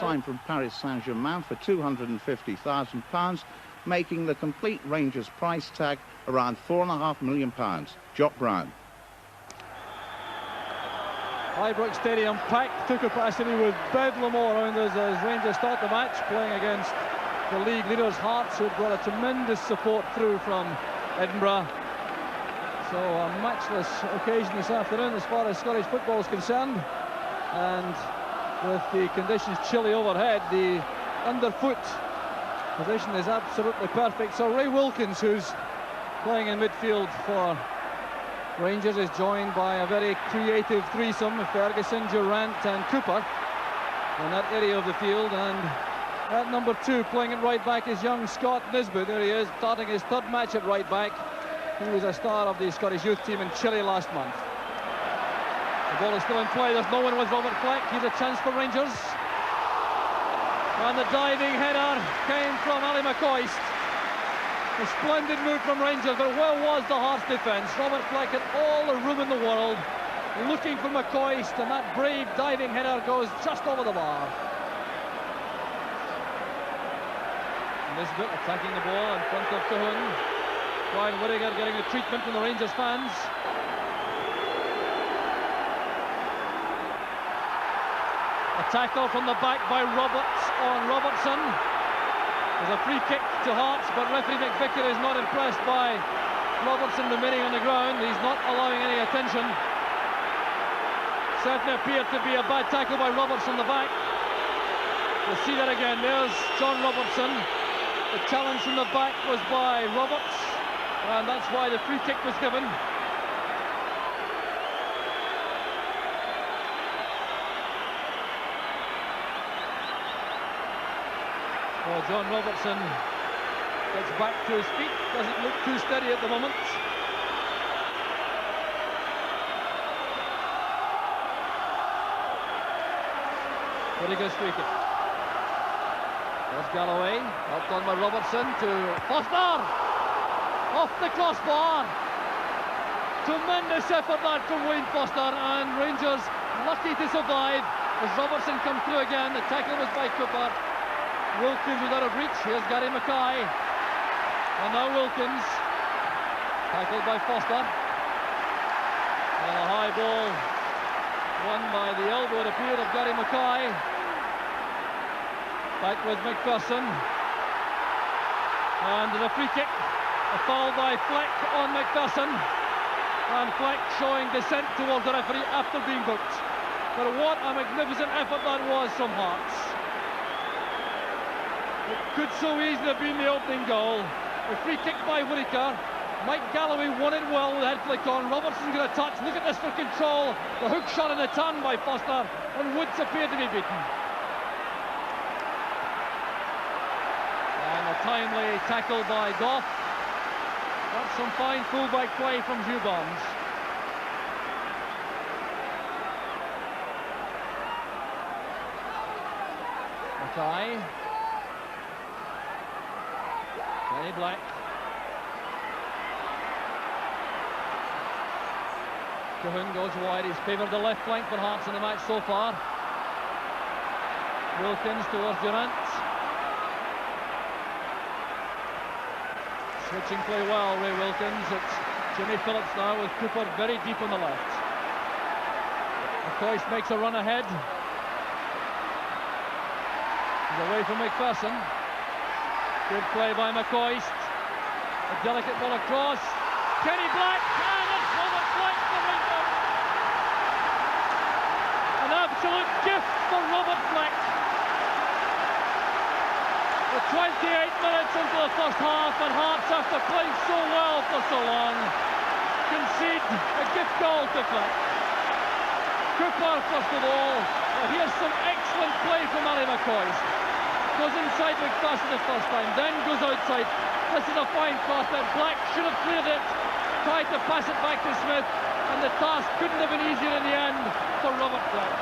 signed from Paris Saint-Germain for £250,000, making the complete Rangers price tag around £4.5 million. Jock Brown. Ibrox Stadium packed to capacity with bedlam all around us as Rangers start the match, playing against the league leaders Hearts, who brought a tremendous support through from Edinburgh. So a matchless occasion this afternoon as far as Scottish football is concerned, and with the conditions chilly overhead, the underfoot position is absolutely perfect. So Ray Wilkins, who's playing in midfield for Rangers, is joined by a very creative threesome of Ferguson, Durrant and Cooper in that area of the field. And at number 2, playing at right back, is young Scott Nisbet. There he is, starting his 3rd match at right back. He was a star of the Scottish youth team in Chile last month. The ball is still in play. There's no one with Robert Fleck. He's a chance for Rangers. And the diving header came from Ali McCoist. A splendid move from Rangers, but where was the Hearts defence? Robert Fleck had all the room in the world, looking for McCoist, and that brave diving header goes just over the bar. Nisbet attacking the ball in front of Cahun. Brian Whittaker getting the treatment from the Rangers fans. A tackle from the back by Roberts on Robertson. There's a free kick to Hearts, but referee McVicker is not impressed by Robertson remaining on the ground. He's not allowing any attention. Certainly appeared to be a bad tackle by Roberts on the back. We'll see that again. There's John Robertson. The challenge from the back was by Roberts, and that's why the free kick was given. Well, John Robertson gets back to his feet, doesn't look too steady at the moment. Whittaker's free kick. There's Galloway, helped on by Robertson to Foster! Off the crossbar! Tremendous effort that from Wayne Foster, and Rangers lucky to survive as Robertson comes through again. The tackle was by Cooper. Wilkins was out of reach. Here's Gary Mackay. And now Wilkins. Tackled by Foster. And a high ball won by the elbow, it appeared, of Gary Mackay. Back with McPherson. And a free kick. A foul by Fleck on McPherson. And Fleck showing dissent towards the referee after being booked. But what a magnificent effort that was from Hearts. It could so easily have been the opening goal. A free kick by Whittaker. Mike Galloway won it well with a head flick on. Robertson's going to touch. Look at this for control. The hook shot in the turn by Foster, and Woods appeared to be beaten. And a timely tackle by Goff. That's some fine fullback play from Hugh Barnes. Mackay. Kenny Black. Cahun goes wide. He's favoured the left flank for Hearts in the match so far. Wilkins towards Durrant. Switching play well, Ray Wilkins. It's Jimmy Phillips now with Cooper very deep on the left. McCoist makes a run ahead. He's away from McPherson. Good play by McCoist. A delicate ball across. Kenny Black, and it's Robert Fleck for Rangers. An absolute gift for Robert Fleck. We're 28 minutes into the first half, and Hearts, after playing so well for so long, concede a gift goal to Fleck. Cooper first of all. Well, here's some excellent play from Ali McCoist. Goes inside McPherson the first time, then goes outside. This is a fine cross that Black should have cleared it, tried to pass it back to Smith, and the task couldn't have been easier in the end for Robert Fleck.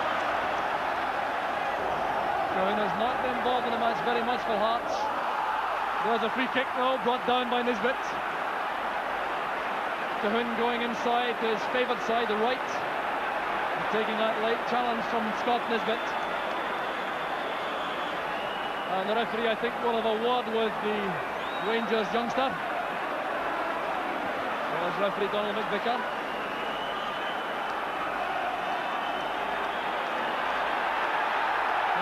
Cahun has not been involved in the match very much for Hearts. There's a free kick now, brought down by Nisbet. Cahun going inside to his favoured side, the right, and taking that late challenge from Scott Nisbet. And the referee, I think, will have a word with the Rangers youngster. Was referee Donald McVicker.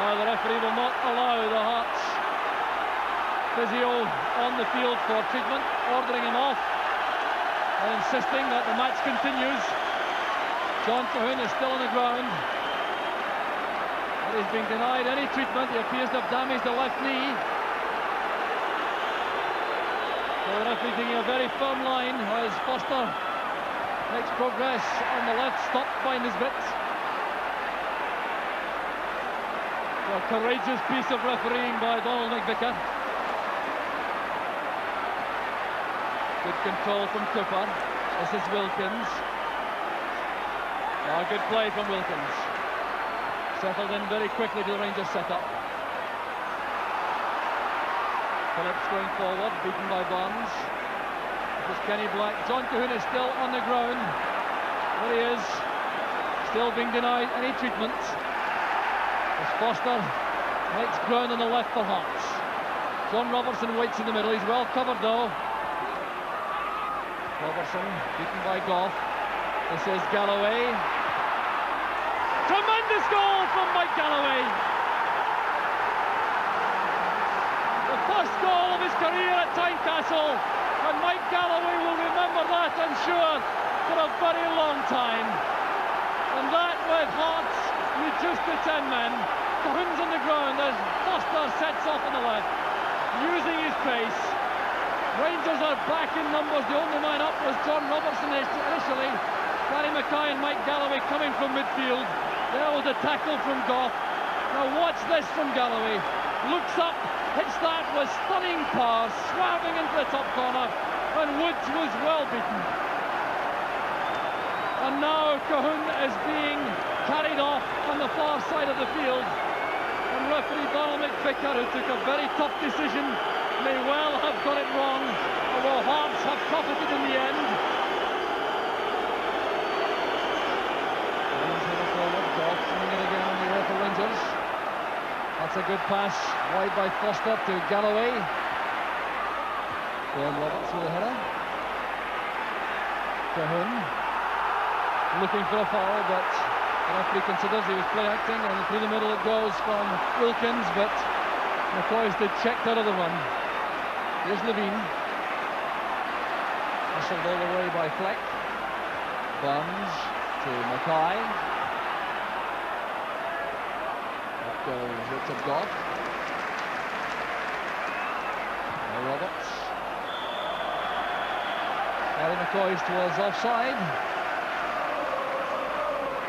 Now the referee will not allow the Hearts physio on the field for treatment, ordering him off and insisting that the match continues. John Colquhoun is still on the ground. But he's been denied any treatment. He appears to have damaged the left knee. So the referee taking a very firm line as Foster makes progress on the left, stopped by Nisbet. So a courageous piece of refereeing by Donald McVicker. Good control from Cooper. This is Wilkins. Oh, good play from Wilkins. Settled in very quickly to the Rangers setup. Phillips going forward, beaten by Barnes. This is Kenny Black. John Colquhoun is still on the ground. There he is. Still being denied any treatment. As Foster makes ground on the left for Hearts. John Robertson waits in the middle. He's well covered though. Robertson beaten by Gough. This is Galloway. Tremendous goal from Mike Galloway. The first goal of his career at Tynecastle, and Mike Galloway will remember that, I'm sure, for a very long time. And that with Hearts reduced to 10 men. Colquhoun's on the ground as Foster sets off on the left, using his pace. Rangers are back in numbers. The only man up was John Robertson initially. Gary Mackay and Mike Galloway coming from midfield. There was a tackle from Gough. Now watch this from Galloway. Looks up, hits that with stunning power, swerving into the top corner, and Woods was well beaten. And now Colquhoun is being carried off on the far side of the field. And referee Donald McVicker, who took a very tough decision, may well have got it wrong, although Hearts have profited in the end. Rangers. That's a good pass wide by Foster to Galloway. Graham Roberts with a header. Colquhoun looking for a foul, but the referee considers he was play acting, and through the middle it goes from Wilkins, but McCoy's did checked out of the run. Here's Levine. Hustled all the way by Fleck. Barnes to Mackay. Goes Richard Gough. Roberts. Gary McCoy towards offside.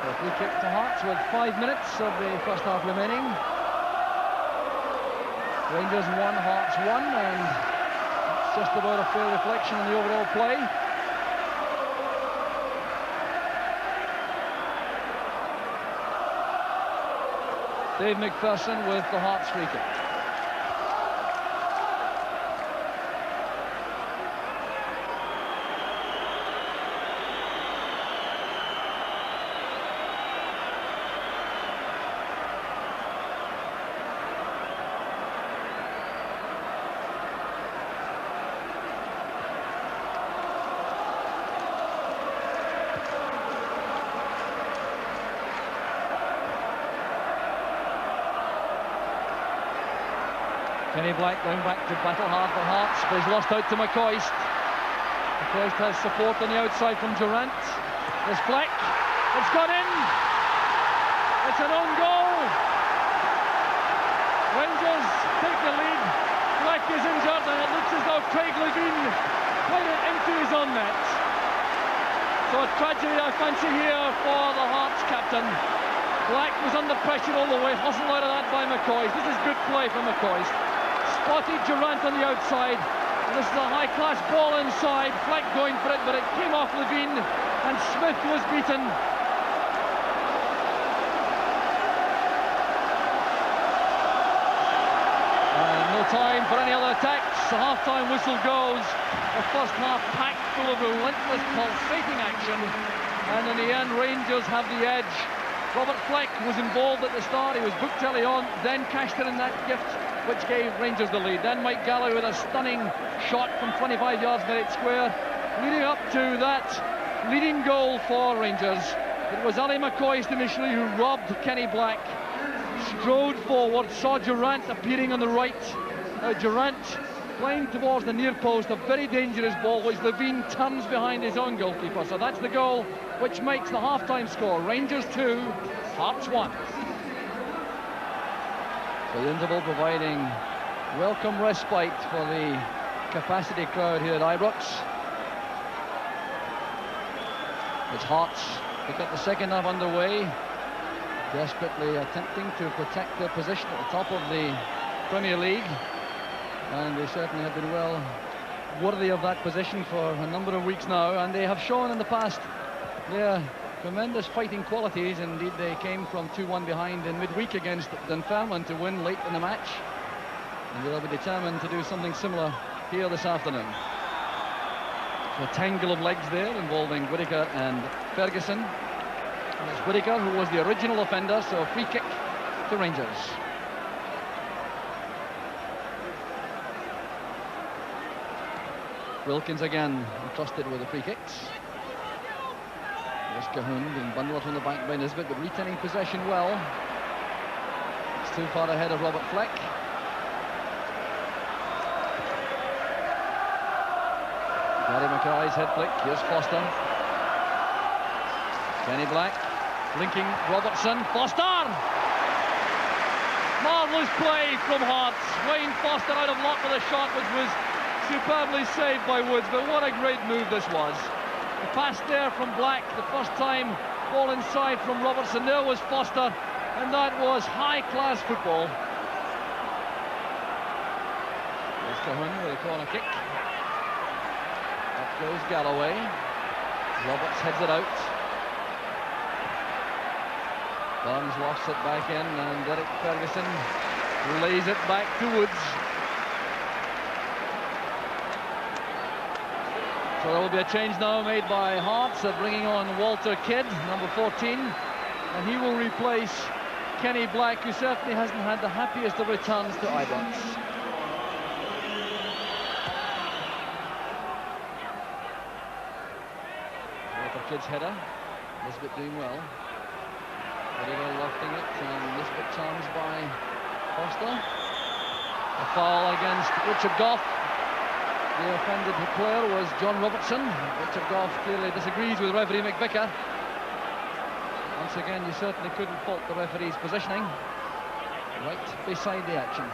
A free kick to Hearts with 5 minutes of the first half remaining. Rangers 1, Hearts 1, and it's just about a fair reflection on the overall play. Dave McPherson with the Hearts free kick. Kenny Black going back to battle hard for Hearts, but he's lost out to McCoist. McCoist has support on the outside from Durant. There's Fleck. It's got in. It's an own goal. Rangers take the lead. Fleck is injured, and it looks as though Craig Levine played it into his own net. So a tragedy, I fancy, here for the Hearts captain. Black was under pressure all the way, hustled out of that by McCoist. This is good play from McCoist. Spotted Durant on the outside. And this is a high-class ball inside. Fleck going for it, but it came off Levine, and Smith was beaten. And no time for any other attacks. The half-time whistle goes. The first half packed full of relentless, pulsating action. And in the end, Rangers have the edge. Robert Fleck was involved at the start. He was booked early on, then cashed in that gift which gave Rangers the lead. Then Mike Galloway with a stunning shot from 25 yards near its square, leading up to that leading goal for Rangers. It was Ali McCoist initially who robbed Kenny Black, strode forward, saw Durrant appearing on the right. Durrant playing towards the near post, a very dangerous ball which Levine turns behind his own goalkeeper. So that's the goal which makes the half-time score. Rangers 2, Hearts 1. So the interval providing welcome respite for the capacity crowd here at Ibrox. It's Hearts to get the second half underway, desperately attempting to protect their position at the top of the Premier League, and they certainly have been well worthy of that position for a number of weeks now, and they have shown in the past their tremendous fighting qualities. Indeed, they came from 2-1 behind in midweek against Dunfermline to win late in the match, and they'll be determined to do something similar here this afternoon. So a tangle of legs there involving Whittaker and Ferguson. And it's Whittaker who was the original offender, so a free kick to Rangers. Wilkins again entrusted with the free kicks. There's Cahoon being bundled from the back by Nisbet, but retaining possession well. It's too far ahead of Robert Fleck. Gary Mackay's head flick. Here's Foster. Kenny Black linking Robertson. Foster! Marvellous play from Hearts. Wayne Foster out of luck with a shot which was superbly saved by Woods, but what a great move this was. The pass there from Black, the first time, ball inside from Robertson. There was Foster, and that was high-class football. There's Cahoon with a corner kick. Up goes Galloway. Roberts heads it out. Barnes lofts it back in, and Derek Ferguson lays it back to Woods. So there will be a change now made by Hearts. They're bringing on Walter Kidd, number 14, and he will replace Kenny Black, who certainly hasn't had the happiest of returns to Ibrox. Walter Kidd's header. Nisbet doing well. Whittaker lofting it, and Nisbet charms by Foster. A foul against Richard Gough. The offended player was John Robertson. Richard Gough clearly disagrees with referee McVicker. Once again, you certainly couldn't fault the referee's positioning. Right beside the action.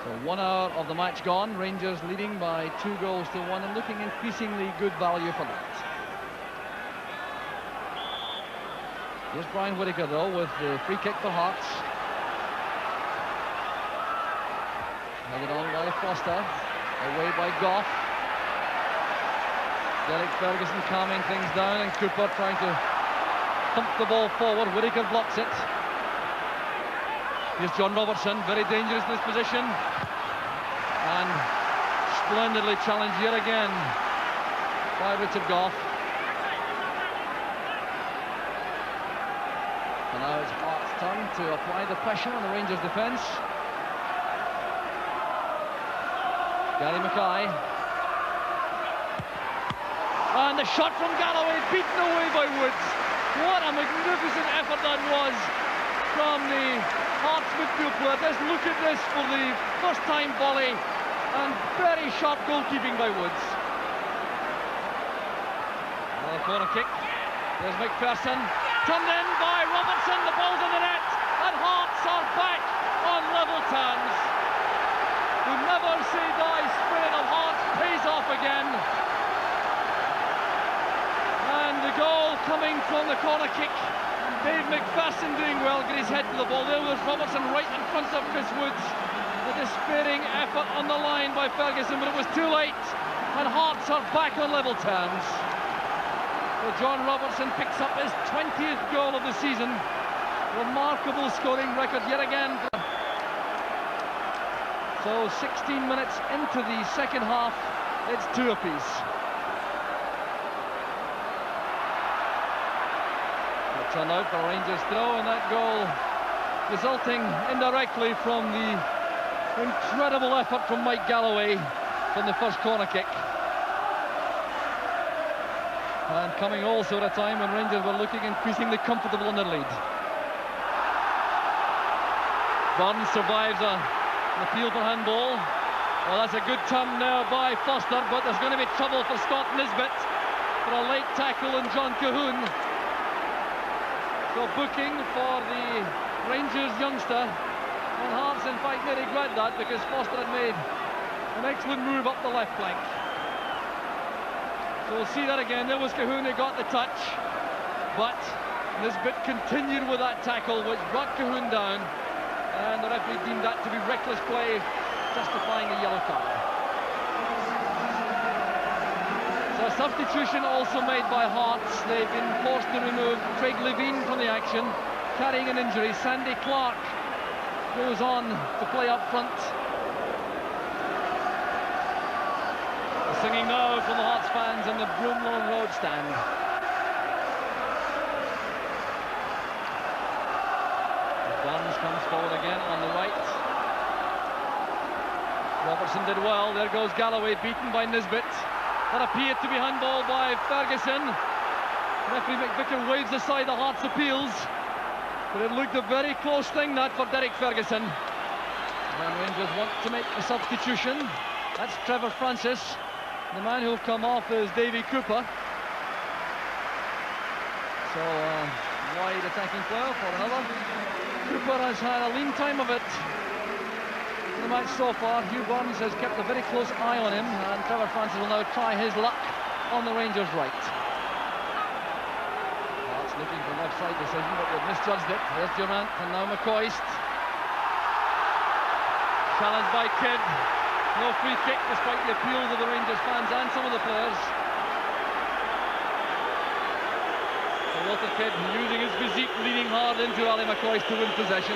So 1 hour of the match gone. Rangers leading by 2-1 and looking increasingly good value for that. Here's Brian Whittaker though with the free kick for Hearts. Headed on by Foster, away by Gough. Derek Ferguson calming things down, and Cooper trying to pump the ball forward. Whittaker blocks it. Here's John Robertson, very dangerous in this position, and splendidly challenged yet again by Richard Gough. And now it's Hart's turn to apply the pressure on the Rangers defence. Gary Mackay. And the shot from Galloway beaten away by Woods. What a magnificent effort that was from the Hearts midfield player. Just look at this for the first time volley, and very sharp goalkeeping by Woods. Another corner kick. There's McPherson. Turned in by Robertson. The ball's in the net, and Hearts are back on level terms. The never say die spirit of Hearts pays off again. And the goal coming from the corner kick. Dave McPherson doing well, get his head to the ball. There was Robertson right in front of Chris Woods. A despairing effort on the line by Ferguson, but it was too late. And Hearts are back on level terms. So John Robertson picks up his 20th goal of the season. Remarkable scoring record yet again. So 16 minutes into the second half, it's 2 apiece. A turn out for Rangers throw, and that goal resulting indirectly from the incredible effort from Mike Galloway from the first corner kick. And coming also at a time when Rangers were looking increasingly comfortable in their lead. Burns survives an appeal for handball. Well, that's a good turn now by Foster, but there's going to be trouble for Scott Nisbet for a late tackle in John Cahoon. So booking for the Rangers youngster, and Hearts in fact may regret that, because Foster had made an excellent move up the left flank. So we'll see that again. There was Cahoon who got the touch, but Nisbet continued with that tackle which brought Cahoon down, and the referee deemed that to be reckless play, justifying a yellow card. So a substitution also made by Hearts. They've been forced to remove Craig Levine from the action, carrying an injury. Sandy Clark goes on to play up front. The singing now from the Hearts fans in the Broomlawn Road stand. Burns comes forward again on the right. Robertson did well. There goes Galloway, beaten by Nisbet. That appeared to be handball by Ferguson. Referee McVicker waves aside the Hearts' appeals, but it looked a very close thing, that, for Derek Ferguson. And Rangers want to make a substitution. That's Trevor Francis. The man who'll come off is Davy Cooper. So wide attacking player for another. Cooper has had a lean time of it in the match so far. Hugh Burns has kept a very close eye on him, and Trevor Francis will now try his luck on the Rangers' right. Hearts looking for an offside decision, but they've misjudged it. There's Durant, and now McCoist. Challenged by Kidd. No free kick, despite the appeals of the Rangers fans and some of the players. So Walter Kidd, using his physique, leaning hard into Ali McCoist to win possession.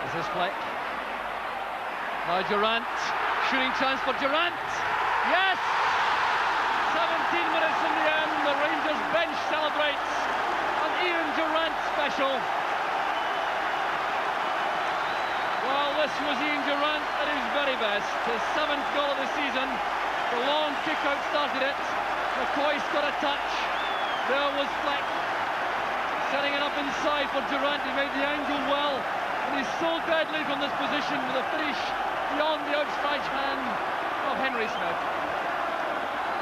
This is Fleck. Now Durant, shooting chance for Durant. Yes! 17 minutes from the end, the Rangers bench celebrates an Ian Durant special. Well, this was Ian Durant at his very best. His 7th goal of the season. The long kick-out started it. McCoist got a touch. There was Fleck setting it up inside for Durant. He made the angle well, and he's so deadly from this position with a finish beyond the outstretched hand of Henry Smith.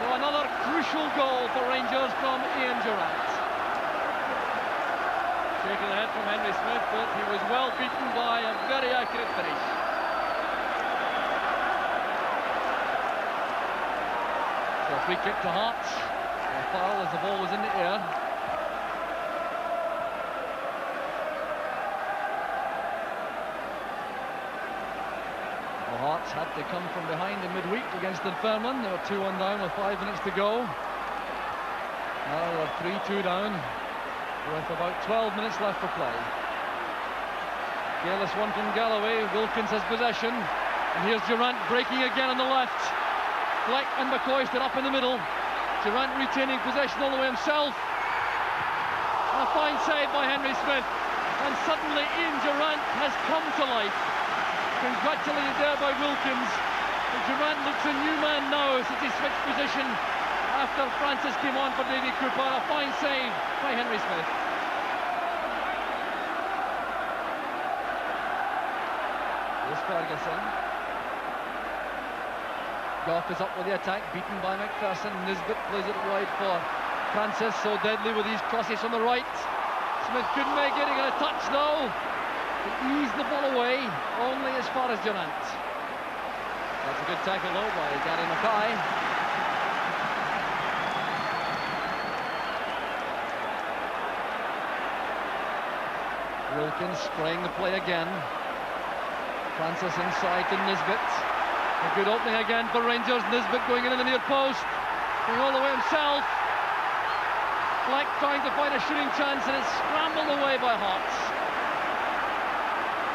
So another crucial goal for Rangers from Ian Durant. Shaking the head from Henry Smith, but he was well beaten by a very accurate finish. So a free kick to Hearts. A foul as the ball was in the air. Hearts had to come from behind in midweek against Dunfermline. They were 2-1 down with 5 minutes to go. Now they're 3-2 down with about 12 minutes left for play. Careless one from Galloway. Wilkins has possession. And here's Durant breaking again on the left. Fleck and McCoist are up in the middle. Durant retaining possession all the way himself. A fine save by Henry Smith. And suddenly Ian Durant has come to life. Congratulated there by Wilkins. And Durant looks a new man now since he switched position after Francis came on for Davy Cooper. A fine save by Henry Smith. Here's Ferguson. Gough is up with the attack, beaten by McPherson. Nisbet plays it wide for Francis, so deadly with these crosses from the right. Smith couldn't make it, he got a touch though. To ease the ball away, only as far as Durant. That's a good tackle though by Gary Mackay. Wilkins spraying the play again. Francis inside to Nisbet. A good opening again for Rangers. Nisbet going in the near post, going all the way himself. Fleck trying to find a shooting chance, and it's scrambled away by Hearts.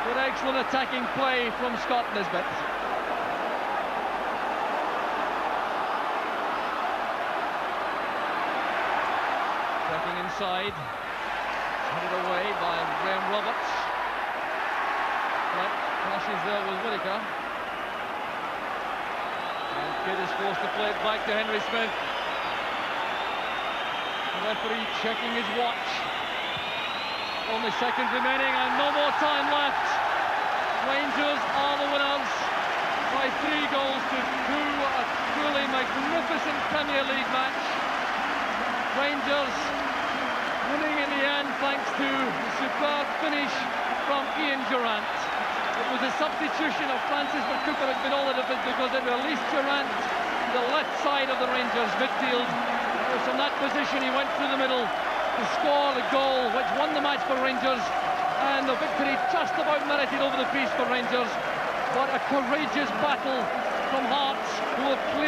Good excellent attacking play from Scott Nisbet. side. Headed away by Graham Roberts. Clashes there with Whittaker. And Kidd is forced to play it back to Henry Smith. The referee checking his watch. Only seconds remaining and no more time left. Rangers are the winners by 3 goals to 2. A truly magnificent Premier League match. Rangers winning in the end thanks to the superb finish from Ian Durrant. It was a substitution of Francis McCucker that made all the difference because it released Durrant to the left side of the Rangers midfield. It was from that position he went through the middle to score the goal which won the match for Rangers, and the victory just about merited over the piece for Rangers. But a courageous battle from Hearts, who have cleared